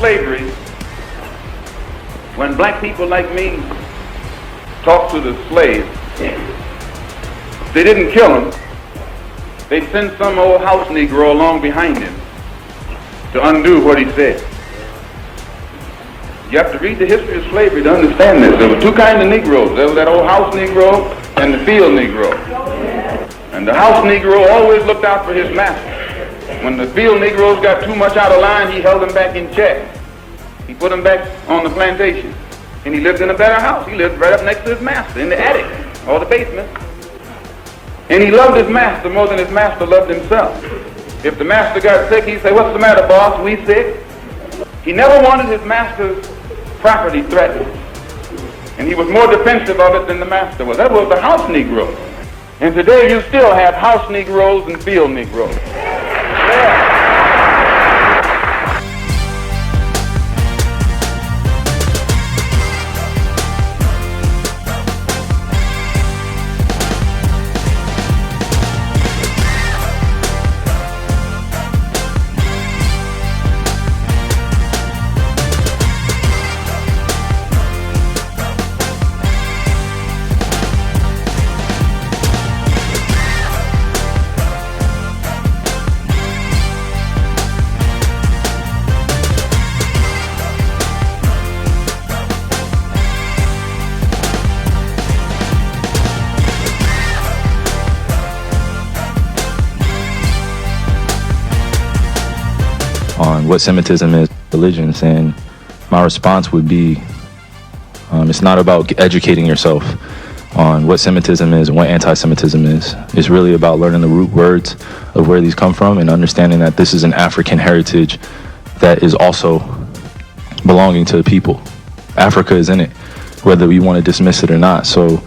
slavery, when black people like me talked to the slaves, they didn't kill him. They'd send some old house Negro along behind him to undo what he said. You have to read the history of slavery to understand this. There were two kinds of Negroes. There was that old house Negro and the field Negro. And the house Negro always looked out for his master. When the field Negroes got too much out of line, he held them back in check. He put them back on the plantation. And he lived in a better house. He lived right up next to his master in the attic or the basement. And he loved his master more than his master loved himself. If the master got sick, he'd say, "What's the matter, boss? We sick?" He never wanted his master's property threatened. And he was more defensive of it than the master was. That was the house Negro. And today you still have house Negroes and field Negroes. Yeah. On what Semitism is, religions, and my response would be, it's not about educating yourself on what Semitism is and what anti-Semitism is. It's really about learning the root words of where these come from and understanding that this is an African heritage that is also belonging to the people. Africa is in it, whether we want to dismiss it or not. So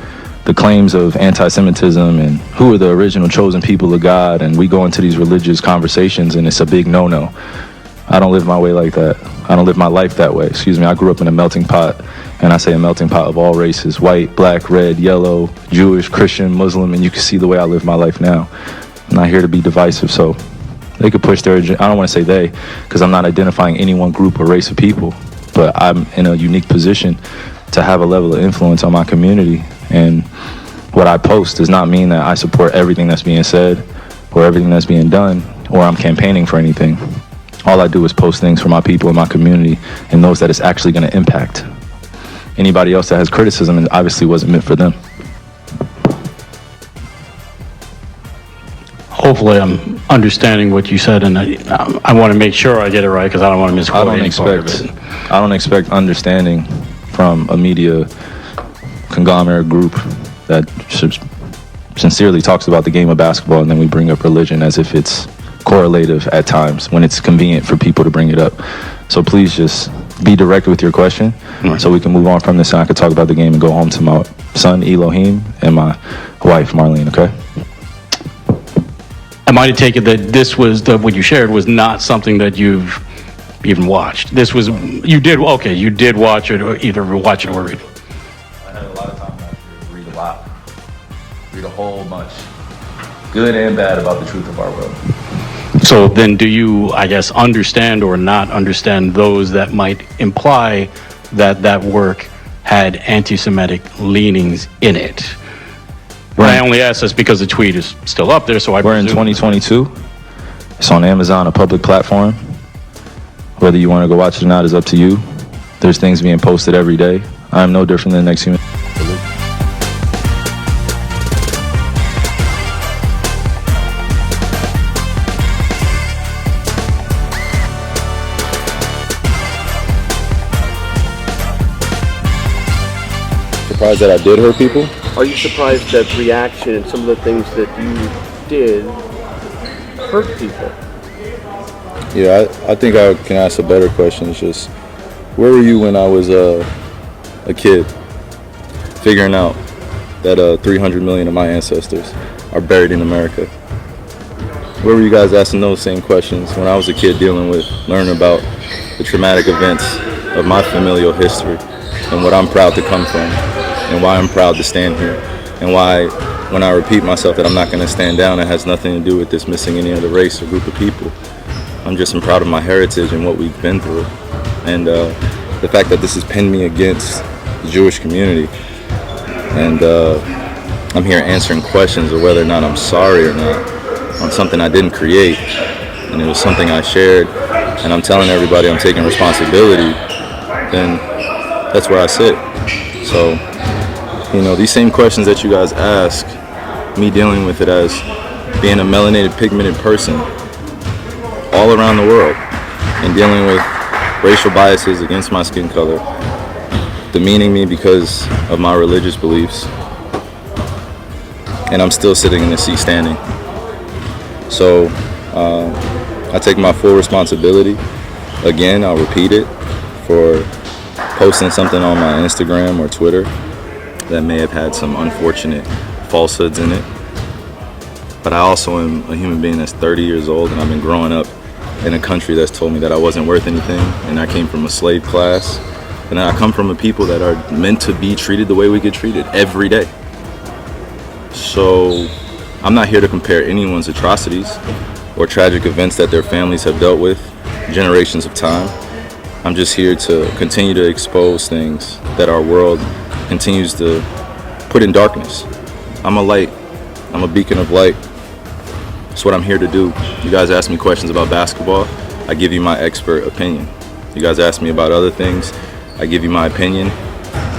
the claims of anti-Semitism and who are the original chosen people of God, and we go into these religious conversations and it's a big no-no. I don't live my way like that. I don't live my life that way. Excuse me, I grew up in a melting pot, and I say a melting pot of all races, white, black, red, yellow, Jewish, Christian, Muslim, and you can see the way I live my life now. I'm not here to be divisive, so they could push their agenda. I don't want to say they, because I'm not identifying any one group or race of people, but I'm in a unique position to have a level of influence on my community, and what I post does not mean that I support everything that's being said or everything that's being done, or I'm campaigning for anything. All I do is post things for my people in my community and those that it's actually going to impact. Anybody else that has criticism, it obviously wasn't meant for them. Hopefully I'm understanding what you said, and I want to make sure I get it right because I don't want to misquote any part of it. I don't expect understanding from a media conglomerate group that sincerely talks about the game of basketball, and then we bring up religion as if it's correlative at times when it's convenient for people to bring it up. So please just be direct with your question, so we can move on from this and I can talk about the game and go home to my son Elohim and my wife Marlene, okay? Am I to take it that this was, what you shared was not something that you've even watched? This was, you did watch it, or either watch it or read it? I had a lot of time to read a lot. Read a whole bunch. Good and bad about the truth of our world. So then do you, I guess, understand or not understand those that might imply that that work had anti-Semitic leanings in it? I only ask this because the tweet is still up there, so I We're in 2022. It's on Amazon, a public platform. Whether you want to go watch it or not is up to you. There's things being posted every day. I'm no different than the next human. Surprised that I did hurt people? Are you surprised that reaction and some of the things that you did hurt people? Yeah, I think I can ask a better question. It's just, where were you when I was a kid, figuring out that 300 million of my ancestors are buried in America? Where were you guys asking those same questions when I was a kid dealing with, learning about the traumatic events of my familial history and what I'm proud to come from? And why I'm proud to stand here, and why when I repeat myself that I'm not going to stand down, it has nothing to do with dismissing any other race or group of people. I'm just proud of my heritage and what we've been through, and the fact that this has pinned me against the Jewish community. And I'm here answering questions of whether or not I'm sorry or not on something I didn't create, and it was something I shared, and I'm telling everybody I'm taking responsibility, then that's where I sit. So, you know, these same questions that you guys ask, me dealing with it as being a melanated, pigmented person all around the world and dealing with racial biases against my skin color, demeaning me because of my religious beliefs, and I'm still sitting in the seat standing. So I take my full responsibility. Again, I'll repeat it, for posting something on my Instagram or Twitter that may have had some unfortunate falsehoods in it. But I also am a human being that's 30 years old, and I've been growing up in a country that's told me that I wasn't worth anything, and I came from a slave class, and I come from a people that are meant to be treated the way we get treated every day. So I'm not here to compare anyone's atrocities or tragic events that their families have dealt with generations of time. I'm just here to continue to expose things that our world continues to put in darkness. I'm a light. I'm a beacon of light. That's what I'm here to do. You guys ask me questions about basketball, I give you my expert opinion. You guys ask me about other things, I give you my opinion,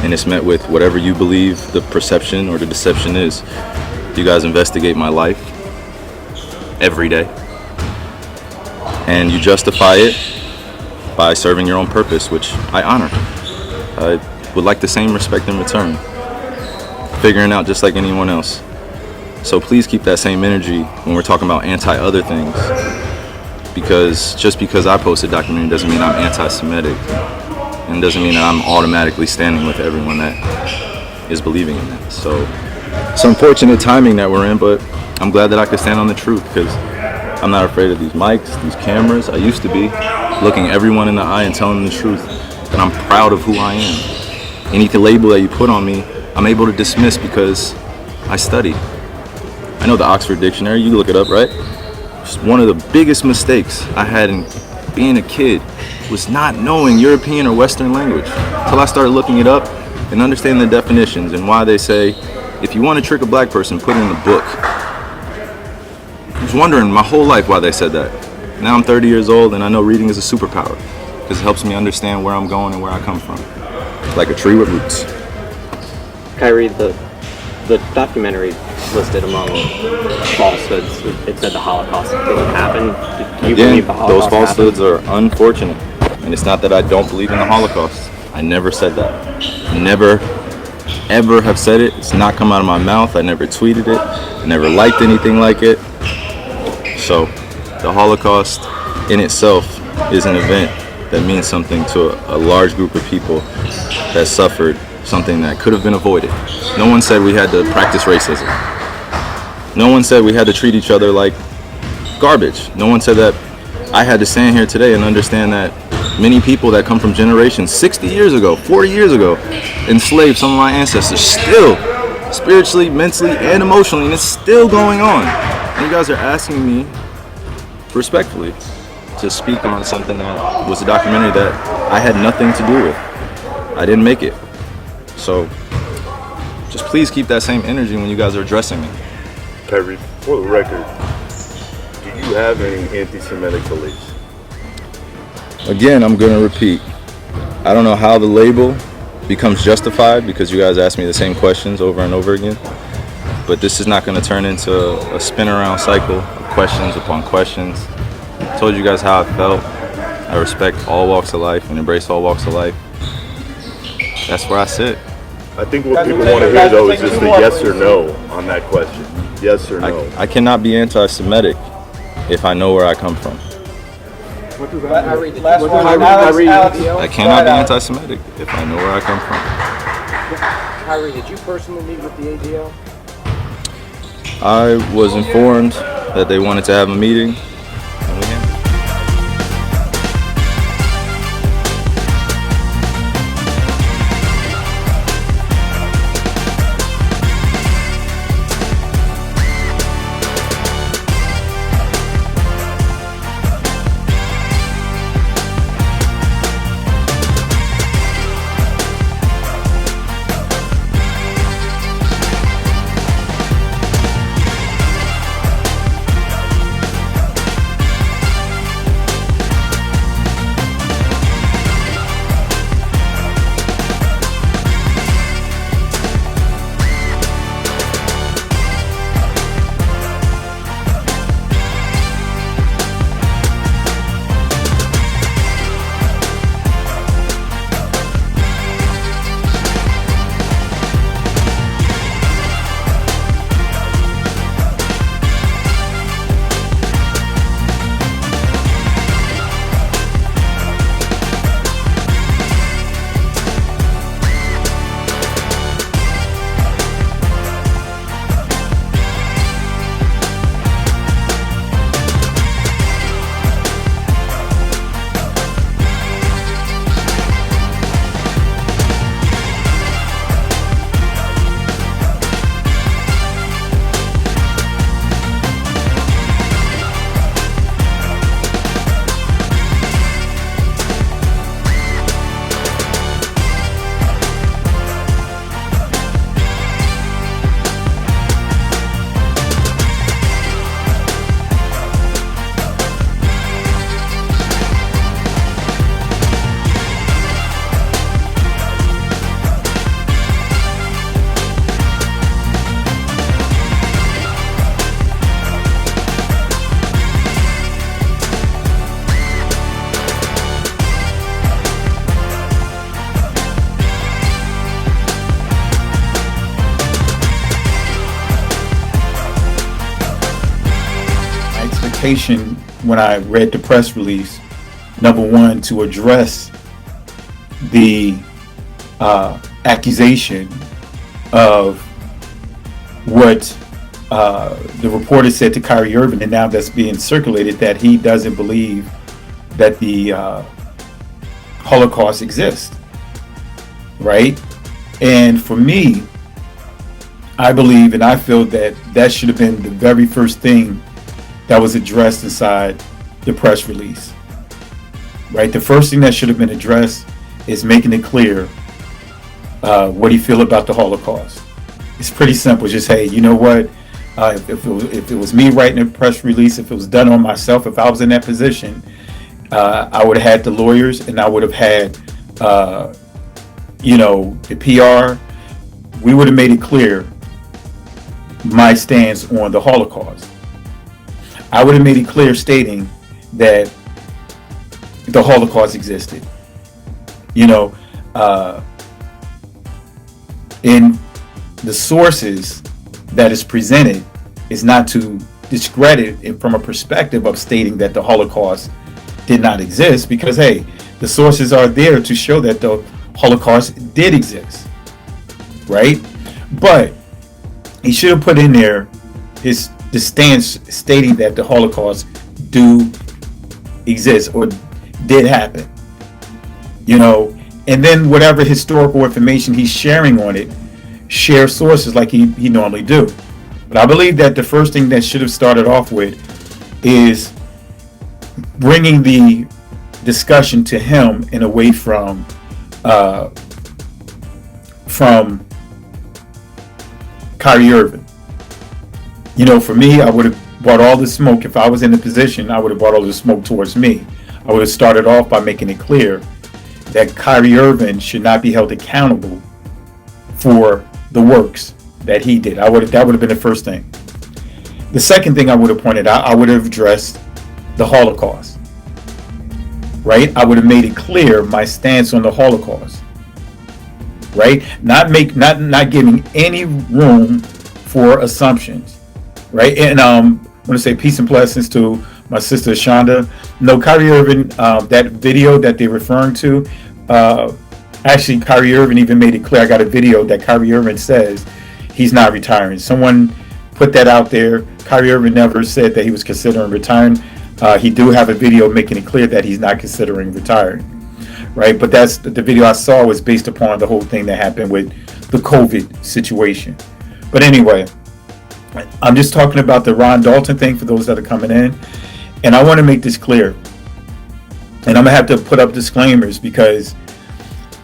and it's met with whatever you believe the perception or the deception is. You guys investigate my life every day, and you justify it by serving your own purpose, which I honor. I would like the same respect in return, figuring out just like anyone else. So please keep that same energy when we're talking about anti-other things, because just because I post a documentary doesn't mean I'm anti-Semitic, and doesn't mean that I'm automatically standing with everyone that is believing in that. So it's unfortunate timing that we're in, but I'm glad that I could stand on the truth, because I'm not afraid of these mics, these cameras. I used to be, looking everyone in the eye and telling them the truth, and I'm proud of who I am. Any label that you put on me, I'm able to dismiss because I studied. I know the Oxford Dictionary, you look it up, right? Just one of the biggest mistakes I had in being a kid was not knowing European or Western language until I started looking it up and understanding the definitions and why they say, if you want to trick a black person, put it in the book. I was wondering my whole life why they said that. Now I'm 30 years old and I know reading is a superpower because it helps me understand where I'm going and where I come from. Like a tree with roots. Kyrie, the documentary listed among falsehoods, it said the Holocaust didn't happen. Do you believe the Holocaust those falsehoods are unfortunate. And it's not that I don't believe in the Holocaust. I never said that. Never, ever have said it. It's not come out of my mouth. I never tweeted it. I never liked anything like it. So the Holocaust in itself is an event that means something to a large group of people that suffered something that could have been avoided. No one said we had to practice racism. No one said we had to treat each other like garbage. No one said that I had to stand here today and understand that many people that come from generations 60 years ago, 40 years ago, enslaved some of my ancestors still, spiritually, mentally, and emotionally, and it's still going on. And you guys are asking me, respectfully, to speak on something that was a documentary that I had nothing to do with. I didn't make it. So just please keep that same energy when you guys are addressing me. Kyrie, for the record, do you have any anti-Semitic beliefs? Again, I'm going to repeat. I don't know how the label becomes justified because you guys ask me the same questions over and over again. But this is not going to turn into a spin around cycle of questions upon questions. I told you guys how I felt. I respect all walks of life and embrace all walks of life. That's where I sit. I think what people want to hear, though, is just a yes or no on that question. Yes or no. I cannot be anti-Semitic if I know where I come from. I cannot be anti-Semitic if I know where I come from. Kyrie, did you personally meet with the ADL? I was informed that they wanted to have a meeting. expectation when I read the press release, number one, to address the accusation of what the reporter said to Kyrie Irving, and now that's being circulated, that he doesn't believe that the Holocaust exists, right? And for me, I believe and I feel that that should have been the very first thing that was addressed inside the press release, right? The first thing that should have been addressed is making it clear what do you feel about the Holocaust. It's pretty simple. Just, hey, you know what? If it was me writing a press release, if it was done on myself, if I was in that position, I would have had the lawyers and I would have had, the PR. We would have made it clear my stance on the Holocaust. I would have made it clear stating that the Holocaust existed. In the sources that is presented is not to discredit it from a perspective of stating that the Holocaust did not exist, because, hey, the sources are there to show that the Holocaust did exist, right? But he should have put in there the stance stating that the Holocaust do exist or did happen, and then whatever historical information he's sharing on it, share sources like he normally do. But I believe that the first thing that should have started off with is bringing the discussion to him and away from Kyrie Irving. For me, I would have brought all the smoke. If I was in the position, I would have brought all the smoke towards me. I would have started off by making it clear that Kyrie Irving should not be held accountable for the works that he did. That would have been the first thing. The second thing I would have pointed out, I would have addressed the Holocaust, right? I would have made it clear my stance on the Holocaust, right? Not giving any room for assumptions, right? And I want to say peace and blessings to my sister Shonda. No, Kyrie Irving, that video that they're referring to, actually Kyrie Irving even made it clear. I got a video that Kyrie Irving says he's not retiring. Someone put that out there. Kyrie Irving never said that he was considering retiring. He do have a video making it clear that he's not considering retiring, right? But that's the video I saw was based upon the whole thing that happened with the COVID situation. But anyway, I'm just talking about the Ron Dalton thing for those that are coming in. And I want to make this clear. And I'm going to have to put up disclaimers because,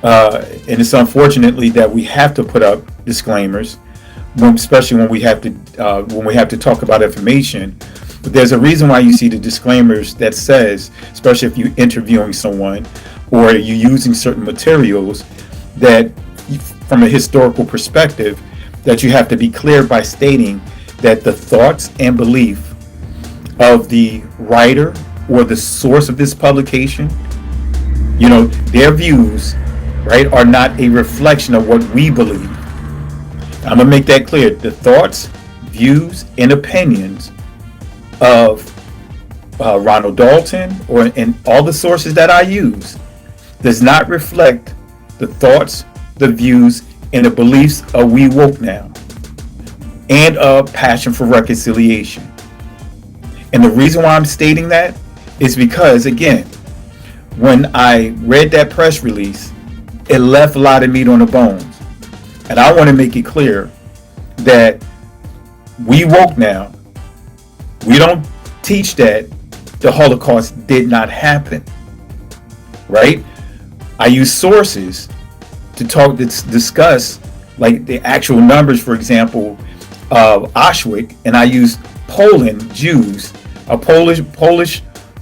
and it's unfortunately that we have to put up disclaimers, especially when we have to talk about information. But there's a reason why you see the disclaimers that says, especially if you're interviewing someone or you're using certain materials, that from a historical perspective, that you have to be clear by stating that the thoughts and belief of the writer or the source of this publication, their views, right, are not a reflection of what we believe. I'm gonna make that clear. The thoughts, views, and opinions of Ronald Dalton and all the sources that I use does not reflect the thoughts, the views, and the beliefs of We Woke Now and of Passion for Reconciliation. And the reason why I'm stating that is because, again, when I read that press release, it left a lot of meat on the bones. And I want to make it clear that We Woke Now, we don't teach that the Holocaust did not happen, right? I use sources to discuss like the actual numbers, for example, of Auschwitz, and I use Poland Jews, a Polish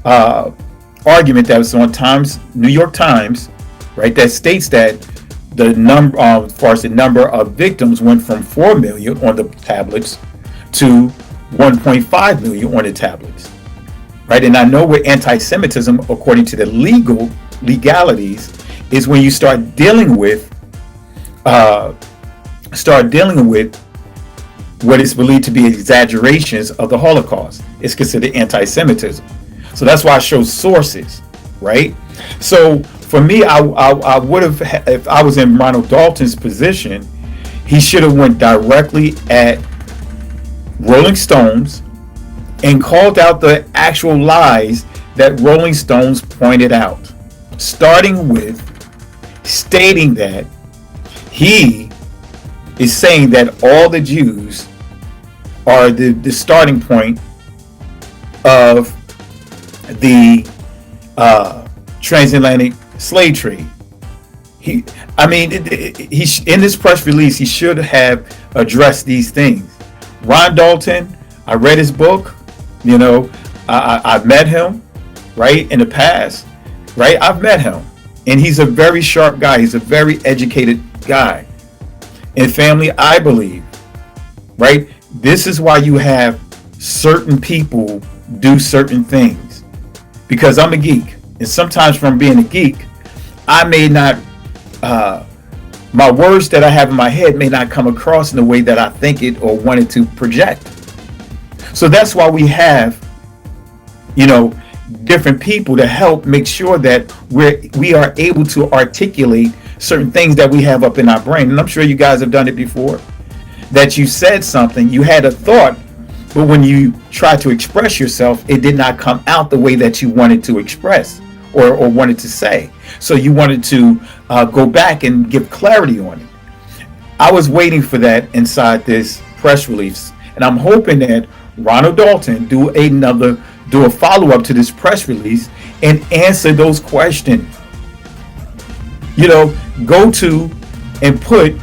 argument that was on New York Times, right? That states that the number, as far as the number of victims, went from 4 million on the tablets to 1.5 million on the tablets, right? And I know with anti-Semitism, according to the legalities, is when you start dealing with what is believed to be exaggerations of the Holocaust. It's considered anti-Semitism. So that's why I show sources, right? So for me, I would have, if I was in Ronald Dalton's position, he should have went directly at Rolling Stones and called out the actual lies that Rolling Stones pointed out, starting with stating that he is saying that all the Jews are the starting point of the transatlantic slave trade. He in this press release, he should have addressed these things. Ron Dalton, I read his book. You know, I've met him, right, in the past, right? I've met him, and he's a very sharp guy. He's a very educated guy. And family, I believe, right? This is why you have certain people do certain things. Because I'm a geek, and sometimes from being a geek, I may not, my words that I have in my head may not come across in the way that I think it or wanted to project. So that's why we have, you know, different people to help make sure that we are able to articulate certain things that we have up in our brain. And I'm sure you guys have done it before, that you said something, you had a thought, but when you tried to express yourself, it did not come out the way that you wanted to express or wanted to say. So you wanted to go back and give clarity on it. I was waiting for that inside this press release, and I'm hoping that Ronald Dalton do a follow-up to this press release and answer those questions. You know, go to and put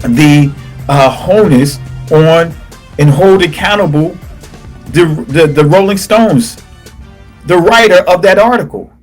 the onus on and hold accountable the Rolling Stones, the writer of that article.